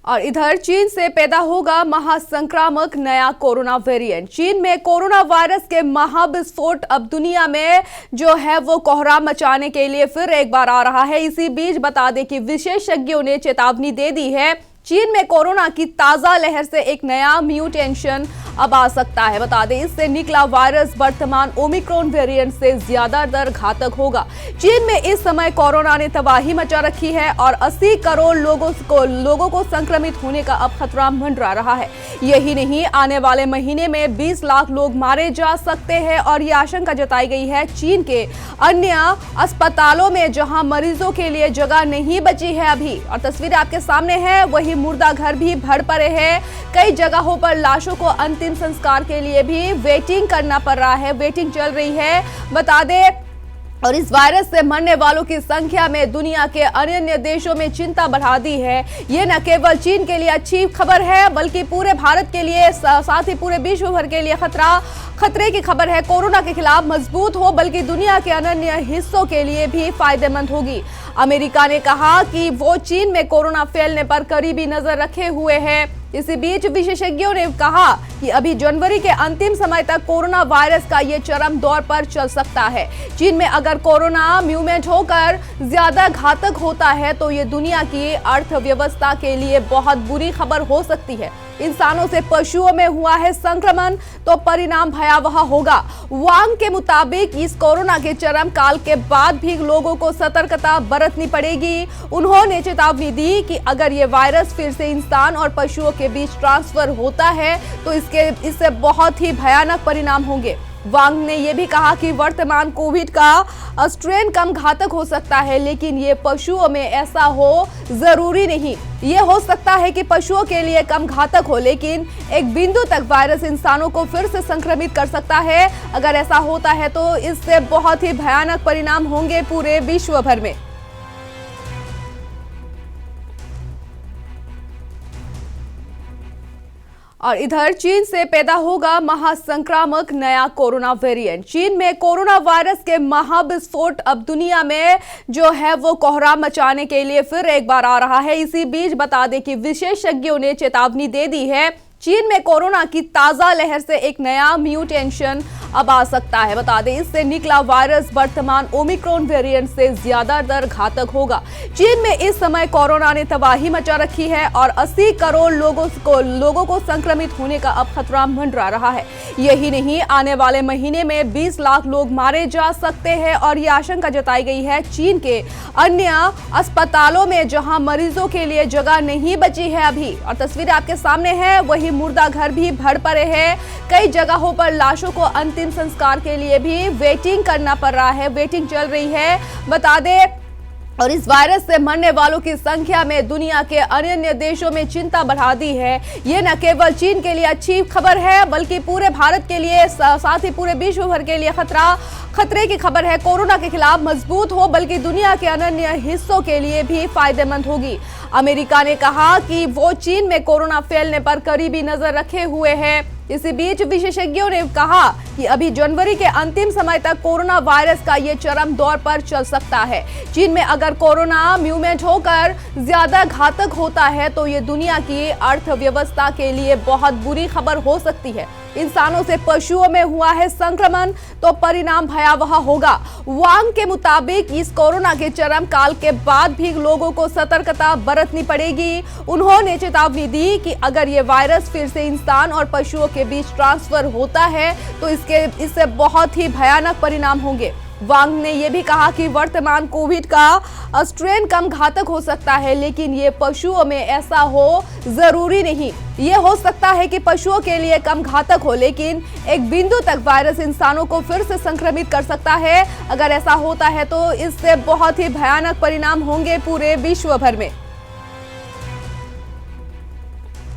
और इधर चीन से पैदा होगा महासंक्रामक नया कोरोना वेरिएंट। चीन में कोरोना वायरस के महाविस्फोट अब दुनिया में जो है वो कोहराम मचाने के लिए फिर एक बार आ रहा है। इसी बीच बता दें कि विशेषज्ञों ने चेतावनी दे दी है। चीन में कोरोना की ताजा लहर से एक नया म्यूटेशन अब आ सकता है। बता दें इससे निकला वायरस वर्तमान ओमिक्रॉन वेरिएंट से ज्यादा घातक होगा। चीन में इस समय कोरोना ने तबाही मचा रखी है और 80 करोड़ लोगों को संक्रमित होने का अब खतरा मंडरा रहा है। यही नहीं, आने वाले महीने में 20 लाख लोग मारे जा सकते हैं और ये आशंका जताई गई है चीन के अन्य अस्पतालों में, जहां मरीजों के लिए जगह नहीं बची है अभी। और तस्वीर आपके सामने है, वही मुर्दा घर भी भर पड़े हैं। कई जगहों पर लाशों को अंतिम संस्कार के लिए भी वेटिंग करना पड़ रहा है, वेटिंग चल रही है, बता दें। और इस वायरस से मरने वालों की संख्या में दुनिया के अन्य देशों में चिंता बढ़ा दी है। ये न केवल चीन के लिए अच्छी खबर है, बल्कि पूरे भारत के लिए, साथ ही पूरे विश्व भर के लिए खतरे की खबर है। कोरोना के खिलाफ मजबूत हो, बल्कि दुनिया के अन्य हिस्सों के लिए भी फायदेमंद होगी। अमेरिका ने कहा कि वो चीन में कोरोना फैलने पर करीबी नजर रखे हुए है। इसी बीच विशेषज्ञों ने कहा कि अभी जनवरी के अंतिम समय तक कोरोना वायरस का ये चरम दौर पर चल सकता है। चीन में अगर कोरोना म्यूटेट होकर ज्यादा घातक होता है तो ये दुनिया की अर्थव्यवस्था के लिए बहुत बुरी खबर हो सकती है। इंसानों से पशुओं में हुआ है संक्रमण तो परिणाम भयावह होगा। वांग के मुताबिक इस कोरोना के चरम काल के बाद भी लोगों को सतर्कता बरतनी पड़ेगी। उन्होंने चेतावनी दी कि अगर ये वायरस फिर से इंसान और पशुओं के बीच ट्रांसफर होता है तो इससे बहुत ही भयानक परिणाम होंगे। वांग ने यह भी कहा कि वर्तमान कोविड का स्ट्रेन कम घातक हो सकता है, लेकिन ये पशुओं में ऐसा हो जरूरी नहीं। ये हो सकता है कि पशुओं के लिए कम घातक हो, लेकिन एक बिंदु तक वायरस इंसानों को फिर से संक्रमित कर सकता है। अगर ऐसा होता है तो इससे बहुत ही भयानक परिणाम होंगे पूरे विश्व भर में। और इधर चीन से पैदा होगा महासंक्रामक नया कोरोना वेरिएंट। चीन में कोरोना वायरस के महाविस्फोट अब दुनिया में जो है वो कोहराम मचाने के लिए फिर एक बार आ रहा है। इसी बीच बता दें कि विशेषज्ञों ने चेतावनी दे दी है। चीन में कोरोना की ताजा लहर से एक नया म्यूटेशन अब आ सकता है। बता दें इससे निकला वायरस वर्तमान ओमिक्रॉन वेरिएंट से ज्यादा घातक होगा। चीन में इस समय कोरोना ने तबाही मचा रखी है और 80 करोड़ लोगों को संक्रमित होने का अब खतरा मंडरा रहा है। यही नहीं, आने वाले महीने में 20 लाख लोग मारे जा सकते हैं और ये आशंका जताई गई है चीन के अन्य अस्पतालों में, जहां मरीजों के लिए जगह नहीं बची है अभी। और तस्वीर आपके सामने है, वही मुर्दा घर भी भर पड़े हैं। कई जगहों पर लाशों को अंतिम संस्कार के लिए भी वेटिंग करना पड़ रहा है, वेटिंग चल रही है, बता दें। और इस वायरस से मरने वालों की संख्या में दुनिया के अन्य देशों में चिंता बढ़ा दी है। ये न केवल चीन के लिए अच्छी खबर है, बल्कि पूरे भारत के लिए, साथ ही पूरे विश्व भर के लिए खतरे की खबर है। कोरोना के खिलाफ मजबूत हो, बल्कि दुनिया के अन्य हिस्सों के लिए भी फायदेमंद होगी। अमेरिका ने कहा कि वो चीन में कोरोना फैलने पर करीबी नजर रखे हुए है। इसी बीच विशेषज्ञों ने कहा कि अभी जनवरी के अंतिम समय तक कोरोना वायरस का ये चरम दौर पर चल सकता है। चीन में अगर कोरोना म्यूटेट होकर ज्यादा घातक होता है तो ये दुनिया की अर्थव्यवस्था के लिए बहुत बुरी खबर हो सकती है। इंसानों से पशुओं में हुआ है संक्रमण तो परिणाम भयावह होगा। वांग के मुताबिक इस कोरोना के चरम काल के बाद भी लोगों को सतर्कता बरतनी पड़ेगी। उन्होंने चेतावनी दी कि अगर ये वायरस फिर से इंसान और पशुओं के बीच ट्रांसफर होता है तो इससे बहुत ही भयानक परिणाम होंगे। वांग ने यह भी कहा कि वर्तमान कोविड का स्ट्रेन कम घातक हो सकता है, लेकिन ये पशुओं में ऐसा हो जरूरी नहीं। ये हो सकता है कि पशुओं के लिए कम घातक हो, लेकिन एक बिंदु तक वायरस इंसानों को फिर से संक्रमित कर सकता है। अगर ऐसा होता है तो इससे बहुत ही भयानक परिणाम होंगे पूरे विश्व भर में।